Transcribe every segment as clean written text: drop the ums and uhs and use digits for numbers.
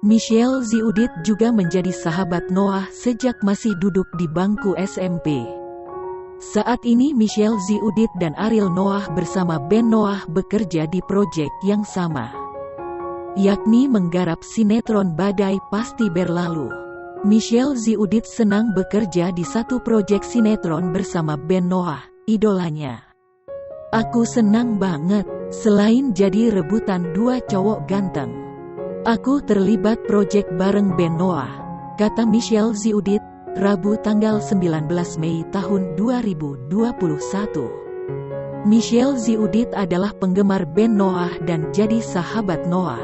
Michelle Ziudit juga menjadi sahabat Noah sejak masih duduk di bangku SMP. Saat ini Michelle Ziudit dan Ariel Noah bersama band Noah bekerja di proyek yang sama, yakni menggarap sinetron Badai Pasti Berlalu. Michelle Ziudit senang bekerja di satu proyek sinetron bersama band Noah, idolanya. Aku senang banget, selain jadi rebutan dua cowok ganteng, aku terlibat proyek bareng band Noah, kata Michelle Ziudit, Rabu tanggal 19 Mei tahun 2021. Michelle Ziudit adalah penggemar band Noah dan jadi sahabat Noah.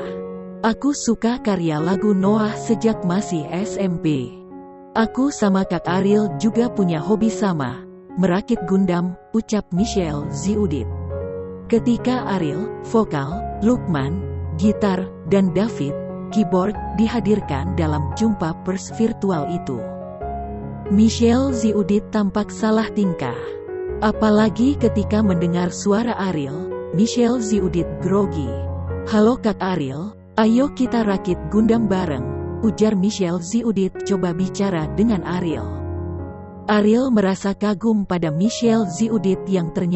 Aku suka karya lagu Noah sejak masih SMP. Aku sama Kak Ariel juga punya hobi sama, merakit Gundam, ucap Michelle Ziudit. Ketika Ariel, vokal, Lukman, gitar, dan David, keyboard, dihadirkan dalam jumpa pers virtual itu, Michelle Ziudit tampak salah tingkah. Apalagi ketika mendengar suara Ariel, Michelle Ziudit grogi. "Halo Kak Ariel, ayo kita rakit Gundam bareng," ujar Michelle Ziudit coba bicara dengan Ariel. Ariel merasa kagum pada Michelle Ziudit yang ternyata